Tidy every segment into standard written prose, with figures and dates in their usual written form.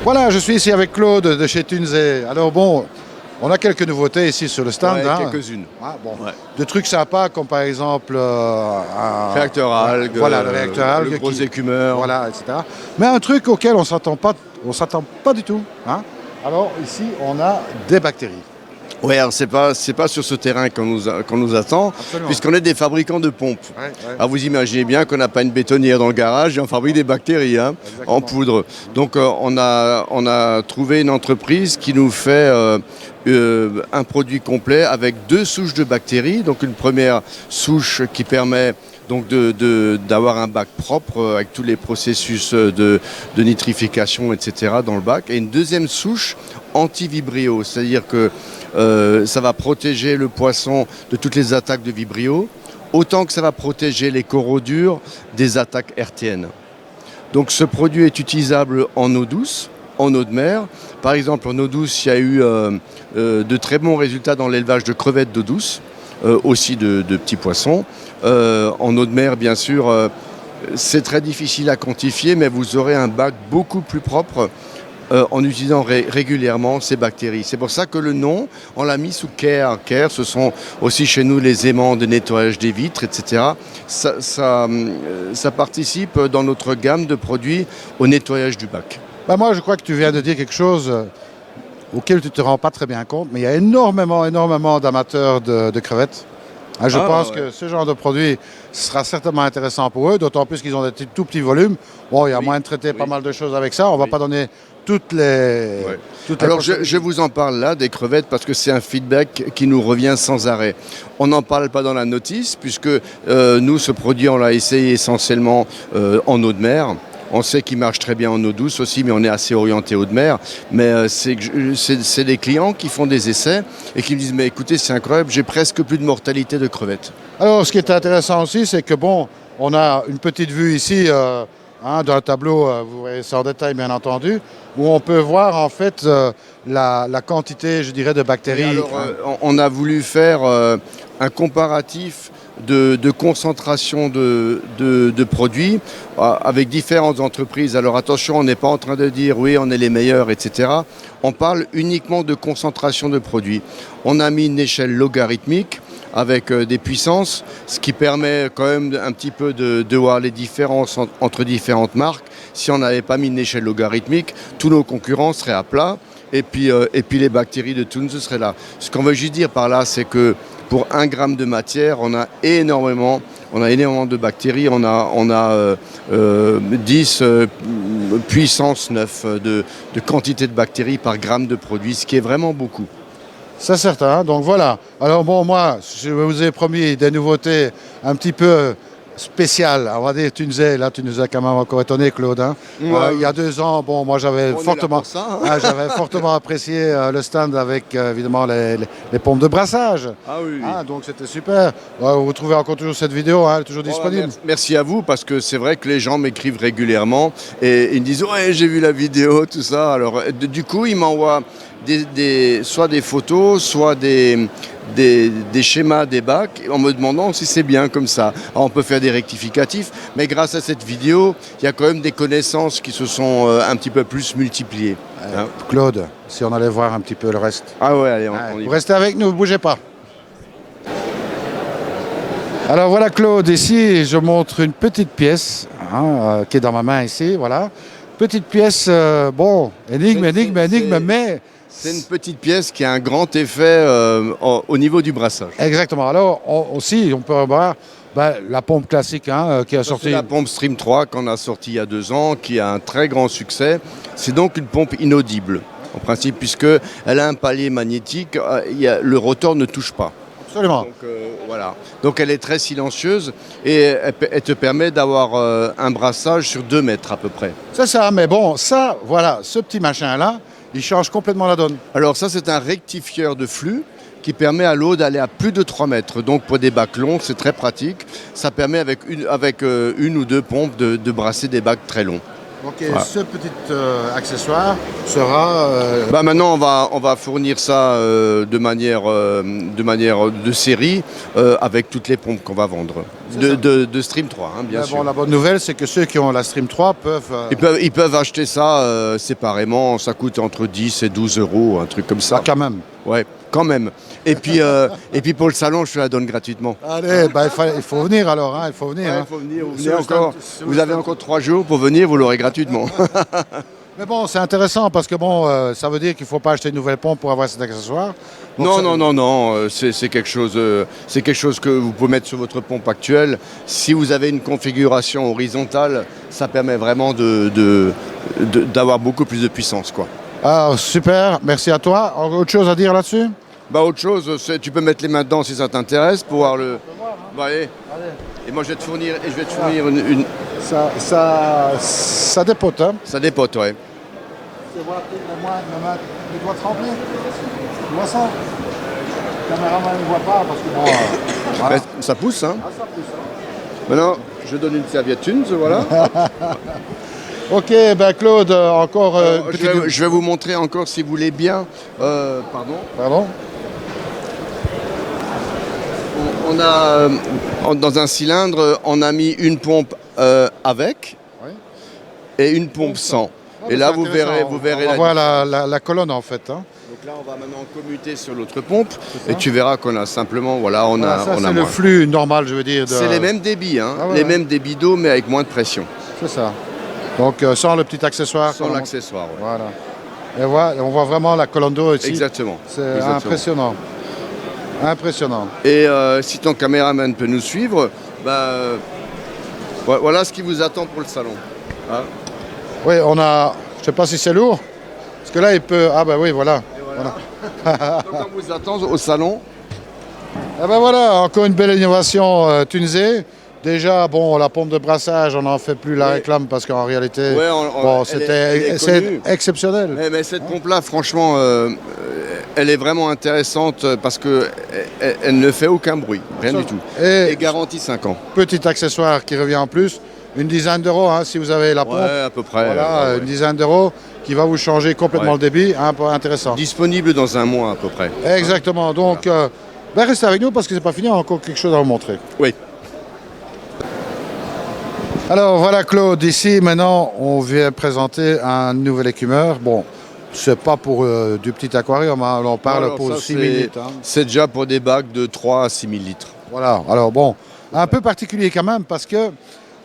Voilà, je suis ici avec Claude de chez Tunze. Alors bon, on a quelques nouveautés ici sur le stand. Ouais, hein. quelques-unes. Ah, bon. Ouais. De trucs sympas comme par exemple Réacteur algues, voilà, le réacteur algues, le gros écumeur. voilà, etc. Mais un truc auquel on s'attend pas du tout. Hein. Alors ici, on a des bactéries. Oui, alors c'est pas sur ce terrain qu'on nous attend, Absolument. puisqu'on est des fabricants de pompes. Ouais. Alors vous imaginez bien qu'on n'a pas une bétonnière dans le garage et on fabrique des bactéries en poudre. Donc on a trouvé une entreprise qui nous fait un produit complet avec 2 souches de bactéries. Donc une première souche qui permet donc d'avoir un bac propre avec tous les processus de nitrification, etc. dans le bac. Et une deuxième souche anti-vibrio, c'est-à-dire que ça va protéger le poisson de toutes les attaques de vibrio, autant que ça va protéger les coraux durs des attaques RTN. Donc ce produit est utilisable en eau douce, en eau de mer. Par exemple, en eau douce, il y a eu de très bons résultats dans l'élevage de crevettes d'eau douce, aussi de petits poissons. En eau de mer, bien sûr, c'est très difficile à quantifier, mais vous aurez un bac beaucoup plus propre en utilisant régulièrement ces bactéries. C'est pour ça que le nom, on l'a mis sous Care. Care, ce sont aussi chez nous les aimants de nettoyage des vitres, etc. Ça participe dans notre gamme de produits au nettoyage du bac. Bah moi, je crois que tu viens de dire quelque chose auquel tu ne te rends pas très bien compte, mais il y a énormément d'amateurs de crevettes. Hein, je pense que ce genre de produit sera certainement intéressant pour eux, d'autant plus qu'ils ont des tout petits volumes. Bon, il y a moyen de traiter pas mal de choses avec ça. On ne va pas donner toutes les... Alors je vous en parle là des crevettes parce que c'est un feedback qui nous revient sans arrêt. On n'en parle pas dans la notice puisque nous, ce produit, on l'a essayé essentiellement en eau de mer. On sait qu'il marche très bien en eau douce aussi, mais on est assez orienté eau de mer. Mais c'est des clients qui font des essais et qui me disent « Mais écoutez, c'est incroyable, j'ai presque plus de mortalité de crevettes. » Alors, ce qui est intéressant aussi, c'est que bon, on a une petite vue ici dans le tableau, vous voyez ça en détail bien entendu, où on peut voir en fait la quantité, je dirais, de bactéries. Alors, on a voulu faire un comparatif de concentration de produits avec différentes entreprises. Alors attention, on n'est pas en train de dire oui, on est les meilleurs, etc. On parle uniquement de concentration de produits. On a mis une échelle logarithmique avec des puissances, ce qui permet quand même un petit peu de voir les différences entre différentes marques. Si on n'avait pas mis une échelle logarithmique, tous nos concurrents seraient à plat et puis les bactéries de Tunze seraient là. Ce qu'on veut juste dire par là, c'est que pour 1 gramme de matière, on a énormément de bactéries. On a 10 puissance 9 de quantité de bactéries par gramme de produit, ce qui est vraiment beaucoup. C'est certain, donc voilà. Alors bon, moi, je vous ai promis des nouveautés un petit peu spéciales. On va dire Tunze, là tu nous as quand même encore étonné, Claude. Hein. Il y a 2 ans, bon, moi j'avais fortement apprécié le stand avec évidemment les pompes de brassage. Ah oui. Donc c'était super. Vous trouvez encore toujours cette vidéo, elle est toujours disponible. Merci à vous parce que c'est vrai que les gens m'écrivent régulièrement et ils me disent ouais, j'ai vu la vidéo, tout ça. Alors du coup, ils m'envoient soit des photos, soit des schémas des bacs en me demandant si c'est bien comme ça. Alors, on peut faire des rectificatifs, mais grâce à cette vidéo, il y a quand même des connaissances qui se sont un petit peu plus multipliées. Claude, si on allait voir un petit peu le reste. Ah ouais, allez, on y Vous va. restez avec nous, ne bougez pas. Alors voilà Claude, ici je montre une petite pièce qui est dans ma main ici, voilà. Petite pièce, énigme, mais... C'est une petite pièce qui a un grand effet au niveau du brassage. Exactement. Alors aussi, on peut voir la pompe classique qui a sorti. C'est la pompe Stream 3 qu'on a sortie il y a 2 ans, qui a un très grand succès. C'est donc une pompe inaudible, en principe, puisqu'elle a un palier magnétique, le rotor ne touche pas. Absolument. Donc, voilà. Donc elle est très silencieuse et elle te permet d'avoir un brassage sur 2 mètres à peu près. C'est ça, mais bon, ça, voilà, ce petit machin-là, il change complètement la donne. Alors ça, c'est un rectifieur de flux qui permet à l'eau d'aller à plus de 3 mètres. Donc pour des bacs longs, c'est très pratique. Ça permet avec une ou 2 pompes de brasser des bacs très longs. Donc Voilà. ce petit accessoire sera... Bah maintenant, on va fournir ça de manière de série avec toutes les pompes qu'on va vendre. De Stream 3, hein, bien mais sûr. bon, la bonne nouvelle, c'est que ceux qui ont la Stream 3 peuvent... Ils peuvent acheter ça séparément. Ça coûte entre 10 et 12 euros, un truc comme ça. quand même. Ouais, quand même. Et puis pour le salon, je te la donne gratuitement. Allez, bah, il faut venir alors, hein, il faut venir. Ouais, Hein. faut venir, vous Sur venez le encore. stand- Vous avez encore 3 jours pour venir, vous l'aurez gratuitement. Mais bon, c'est intéressant parce que bon, ça veut dire qu'il ne faut pas acheter une nouvelle pompe pour avoir cet accessoire. Donc Non, c'est quelque chose que vous pouvez mettre sur votre pompe actuelle. Si vous avez une configuration horizontale, ça permet vraiment d'avoir beaucoup plus de puissance, quoi. Ah, super, merci à toi. Autre chose à dire là-dessus? Bah autre chose, tu peux mettre les mains dedans si ça t'intéresse pour voir le. Bah, allez. Et moi je vais te fournir une. Ça dépote, hein? Ça dépote, ouais. C'est voir les doigts trembler. Tu vois ça? Le caméraman ne voit pas parce que bon. Voilà. Ben, ça pousse, hein. Ah, ça pousse, hein. Maintenant, je donne une serviette Thunes, voilà. Ok, ben Claude, encore. Je vais vous montrer encore si vous voulez bien. Pardon. Pardon? On a dans un cylindre, on a mis une pompe avec Oui. et une pompe sans. Et là, vous verrez on va voir la colonne en fait. Hein. Donc là, on va maintenant commuter sur l'autre pompe et tu verras qu'on a simplement, voilà, on a c'est le moins. flux normal, je veux dire. C'est les mêmes débits, hein, Ah ouais, les ouais. mêmes débits d'eau, mais avec moins de pression. C'est ça. Donc sans le petit accessoire. Sans l'accessoire, ouais. Voilà. Et voilà, on voit vraiment la colonne d'eau ici. Exactement. C'est Exactement. impressionnant. Impressionnant. Et si ton caméraman peut nous suivre, bah, voilà ce qui vous attend pour le salon. Hein. Oui, on a. Je sais pas si c'est lourd. Parce que là, il peut. Ah ben oui, voilà. Voilà. Donc on vous attend au salon. Ah ben voilà, encore une belle innovation tunisée. Déjà, bon, la pompe de brassage, on n'en fait plus la Oui. réclame parce qu'en réalité, Ouais, bon, elle est c'est connue. exceptionnel. Mais cette pompe-là, franchement, elle est vraiment intéressante parce qu'elle ne fait aucun bruit, rien du tout. Et Et garantie 5 ans. petit accessoire qui revient en plus, une dizaine d'euros hein, si vous avez la pompe. Ouais, à peu près. Voilà, ouais. une dizaine d'euros qui va vous changer complètement Ouais. le débit, un peu intéressant. Disponible dans un mois à peu près. Exactement. Donc, ben restez avec nous parce que c'est pas fini, on a encore quelque chose à vous montrer. Oui. Alors voilà Claude, ici maintenant on vient présenter un nouvel écumeur. Bon, c'est pas pour du petit aquarium, hein, on parle Alors, pour ça, 6 000 litres. Hein. C'est déjà pour des bacs de 3 à 6 000 litres. Voilà, alors bon, un peu particulier quand même parce que,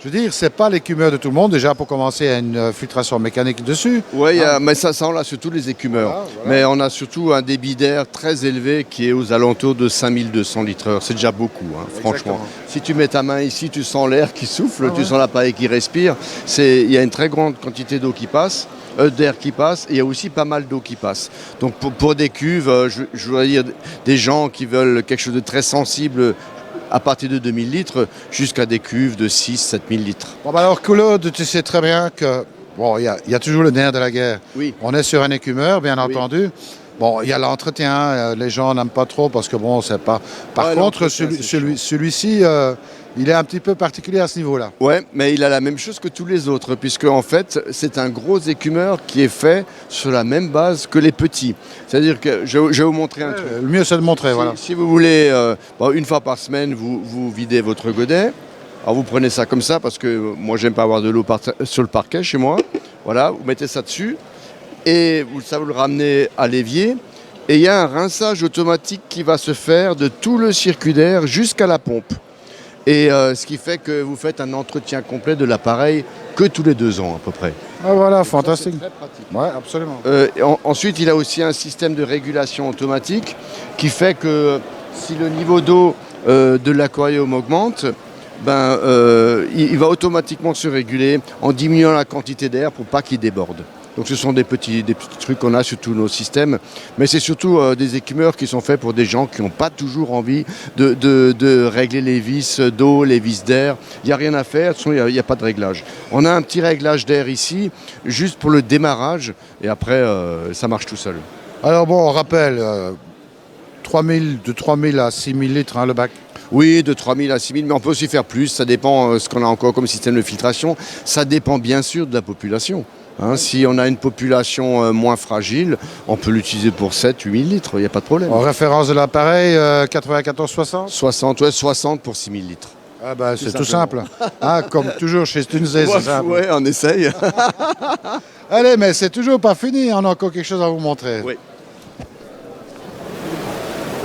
je veux dire, c'est pas l'écumeur de tout le monde. Déjà pour commencer, il y a une filtration mécanique dessus. Oui, mais ça on l'a sur tous les écumeurs. Voilà. Mais on a surtout un débit d'air très élevé qui est aux alentours de 5200 litres. C'est déjà beaucoup, hein, franchement. Exactement. Si tu mets ta main ici, tu sens l'air qui souffle, tu sens l'appareil qui respire. Il y a une très grande quantité d'eau qui passe. D'air qui passe, et il y a aussi pas mal d'eau qui passe. Donc pour des cuves, je voudrais dire des gens qui veulent quelque chose de très sensible à partir de 2000 litres jusqu'à des cuves de 6-7 000 litres. Bon, ben alors Claude, tu sais très bien que, bon, il y a toujours le nerf de la guerre. Oui. On est sur un écumeur, bien Oui. entendu. Bon, il y a l'entretien, les gens n'aiment pas trop parce que bon, c'est pas. Par Ouais, contre, l'entretien, c'est celui-ci, il est un petit peu particulier à ce niveau-là. Ouais, mais il a la même chose que tous les autres, puisque en fait, c'est un gros écumeur qui est fait sur la même base que les petits. C'est-à-dire que je vais vous montrer un truc. Le mieux, c'est de montrer, voilà. Si vous voulez, une fois par semaine, vous videz votre godet. Alors vous prenez ça comme ça, parce que moi, j'aime pas avoir de l'eau sur le parquet chez moi. Voilà, vous mettez ça dessus. Et ça, vous le ramenez à l'évier. Et il y a un rinçage automatique qui va se faire de tout le circuit d'air jusqu'à la pompe. Et ce qui fait que vous faites un entretien complet de l'appareil que tous les 2 ans à peu près. Ah, voilà, fantastique. C'est très pratique. Ouais, absolument. Ensuite, il a aussi un système de régulation automatique qui fait que si le niveau d'eau de l'aquarium augmente, il va automatiquement se réguler en diminuant la quantité d'air pour pas qu'il déborde. Donc ce sont des petits trucs qu'on a sur tous nos systèmes. Mais c'est surtout des écumeurs qui sont faits pour des gens qui n'ont pas toujours envie de régler les vis d'eau, les vis d'air. Il n'y a rien à faire, de toute façon, il n'y a pas de réglage. On a un petit réglage d'air ici, juste pour le démarrage. Et après, ça marche tout seul. Alors bon, on rappelle, de 3000 à 6000 litres, hein, le bac. Oui, de 3000 à 6000, mais on peut aussi faire plus. Ça dépend ce qu'on a encore comme système de filtration. Ça dépend bien sûr de la population. Hein, si on a une population moins fragile, on peut l'utiliser pour 7-8000 litres, il n'y a pas de problème. En référence de l'appareil, 94-60 60, ouais, 60 pour 6000 litres. Ah bah, c'est tout simple. Ah, comme toujours chez Stunzé, c'est simple. Ouais, on essaye. Allez, mais c'est toujours pas fini, on a encore quelque chose à vous montrer. Oui.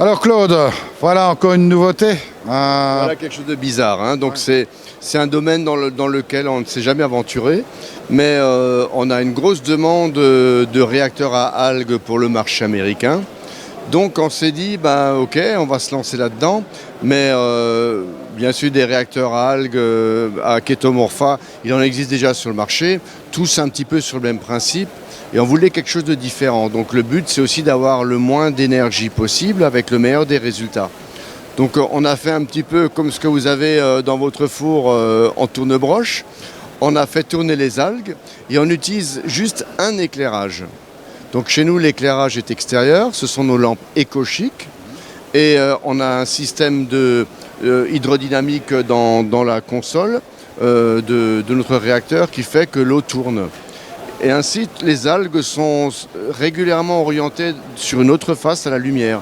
Alors Claude, voilà encore une nouveauté. Voilà quelque chose de bizarre. Hein. Donc c'est un domaine dans lequel on ne s'est jamais aventuré, mais on a une grosse demande de réacteurs à algues pour le marché américain. Donc on s'est dit, bah, ok, on va se lancer là-dedans, mais bien sûr des réacteurs à algues à Ketomorpha, il en existe déjà sur le marché, tous un petit peu sur le même principe. Et on voulait quelque chose de différent. Donc le but, c'est aussi d'avoir le moins d'énergie possible avec le meilleur des résultats. Donc on a fait un petit peu comme ce que vous avez dans votre four en tourne-broche. On a fait tourner les algues et on utilise juste un éclairage. Donc chez nous, l'éclairage est extérieur. Ce sont nos lampes éco-chic. Et on a un système hydrodynamique dans la console de notre réacteur qui fait que l'eau tourne. Et ainsi, les algues sont régulièrement orientées sur une autre face à la lumière.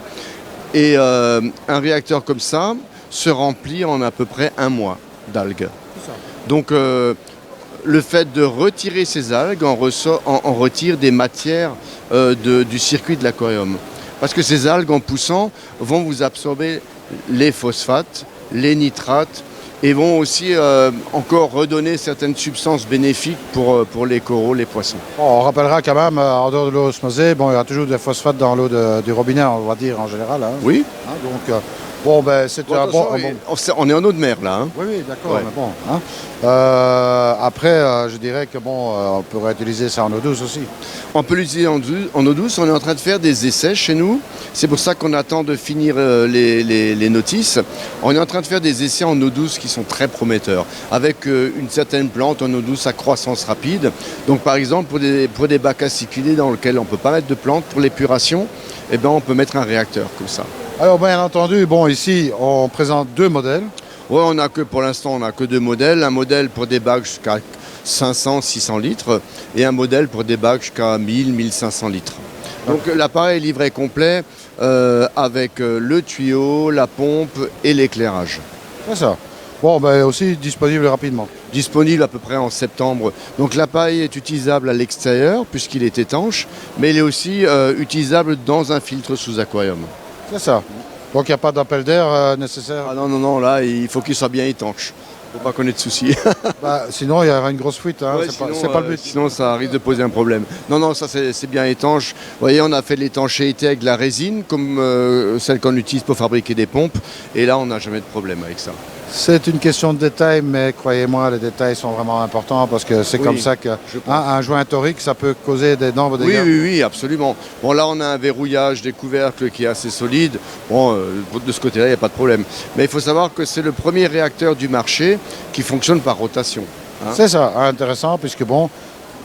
Et un réacteur comme ça se remplit en à peu près 1 mois d'algues. Donc le fait de retirer ces algues, on retire des matières du circuit de l'aquarium. Parce que ces algues, en poussant, vont vous absorber les phosphates, les nitrates, et vont aussi encore redonner certaines substances bénéfiques pour les coraux, les poissons. Bon, on rappellera quand même, en dehors de l'eau osmosée, bon, il y a toujours des phosphates dans l'eau du robinet, on va dire en général. Hein. Oui. Hein, donc, bon, ben, c'est un bon... On est en eau de mer, là. Hein. Oui, oui, d'accord, Ouais. mais bon. Hein. Après, je dirais que bon, on pourrait utiliser ça en eau douce aussi. On peut l'utiliser en eau douce. On est en train de faire des essais chez nous. C'est pour ça qu'on attend de finir les notices. On est en train de faire des essais en eau douce qui sont très prometteurs, avec une certaine plante en eau douce à croissance rapide. Donc par exemple, pour des bacs aciculés dans lesquels on ne peut pas mettre de plantes, pour l'épuration, eh ben, on peut mettre un réacteur comme ça. Alors bien entendu, bon, ici, on présente 2 modèles. Ouais, pour l'instant, on n'a que 2 modèles. Un modèle pour des bacs jusqu'à 500-600 litres et un modèle pour des bacs jusqu'à 1000-1500 litres. Donc l'appareil est livré complet avec le tuyau, la pompe et l'éclairage. C'est ça. Bon, ben aussi disponible rapidement. Disponible à peu près en septembre. Donc l'appareil est utilisable à l'extérieur puisqu'il est étanche, mais il est aussi utilisable dans un filtre sous aquarium. C'est ça. Donc il n'y a pas d'appel d'air nécessaire. Ah non, là il faut qu'il soit bien étanche. Il ne faut pas qu'on ait de soucis. Bah, sinon, il y aura une grosse fuite. Hein. Ouais, C'est pas le but. Sinon, ça risque de poser un problème. Non, ça c'est bien étanche. Vous voyez, on a fait de l'étanchéité avec de la résine, comme celle qu'on utilise pour fabriquer des pompes. Et là, on n'a jamais de problème avec ça. C'est une question de détail, mais croyez-moi, les détails sont vraiment importants parce que c'est comme ça qu'un joint torique, ça peut causer d'énormes dégâts. Oui, absolument. Bon, là, on a un verrouillage des couvercles qui est assez solide. Bon, de ce côté-là, il n'y a pas de problème. Mais il faut savoir que c'est le premier réacteur du marché qui fonctionne par rotation. Hein. C'est ça, intéressant, puisque bon,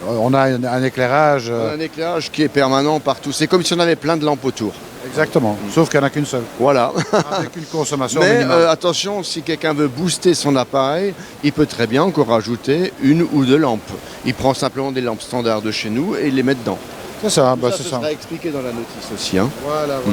on a un éclairage. On a un éclairage qui est permanent partout. C'est comme si on avait plein de lampes autour. Exactement, sauf qu'il n'y en a qu'une seule. Voilà. Avec une consommation Mais minimale. attention, si quelqu'un veut booster son appareil, il peut très bien encore rajouter 1 ou 2 lampes. Il prend simplement des lampes standards de chez nous et il les met dedans. C'est ça, bah, ça c'est sera expliqué dans la notice aussi. Hein. Voilà. Bon.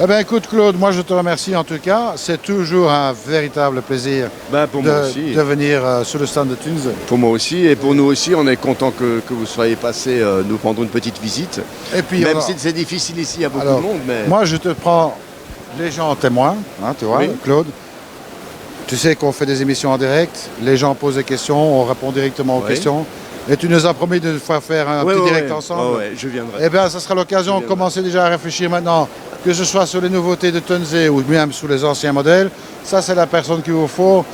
Eh bien, écoute, Claude, moi je te remercie en tout cas. C'est toujours un véritable plaisir Pour moi aussi. de venir sur le stand de Tunze. Pour moi aussi et pour nous aussi, on est content que vous soyez passé nous prendre une petite visite. Et puis, Même si c'est difficile ici, il y a beaucoup de monde. Mais... Moi, je te prends les gens en témoin, hein, tu vois, Oui. Claude. Tu sais qu'on fait des émissions en direct, les gens posent des questions, on répond directement aux Oui. questions. Et tu nous as promis de faire un petit direct ensemble. Ouais, je viendrai. Eh bien, ça sera l'occasion de commencer déjà à réfléchir maintenant, que ce soit sur les nouveautés de Tunze ou même sur les anciens modèles. Ça, c'est la personne qu'il vous faut.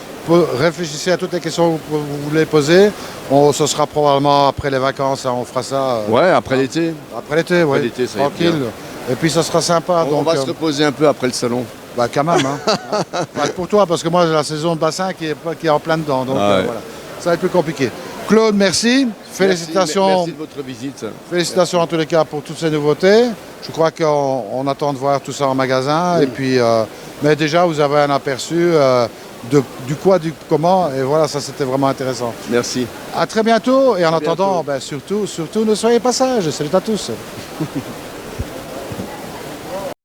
Réfléchissez à toutes les questions que vous voulez poser. Ce sera probablement après les vacances, hein, on fera ça. Ouais, après l'été. Après l'été, oui. l'été, ça va être Tranquille. Et puis, ça sera sympa. On va se reposer un peu après le salon. Bah, quand même. Hein. Bah, pour toi, parce que moi, j'ai la saison de bassin qui est en plein dedans. Donc, ouais. voilà. Ça va être plus compliqué. Claude, merci. Félicitations. Merci de votre visite. Félicitations en tous les cas pour toutes ces nouveautés. Je crois qu'on attend de voir tout ça en magasin. Oui. Et puis, Mais déjà, vous avez un aperçu du quoi, du comment. Et voilà, ça, c'était vraiment intéressant. Merci. À très bientôt. Et en À attendant, bientôt. surtout, ne soyez pas sages. Salut à tous.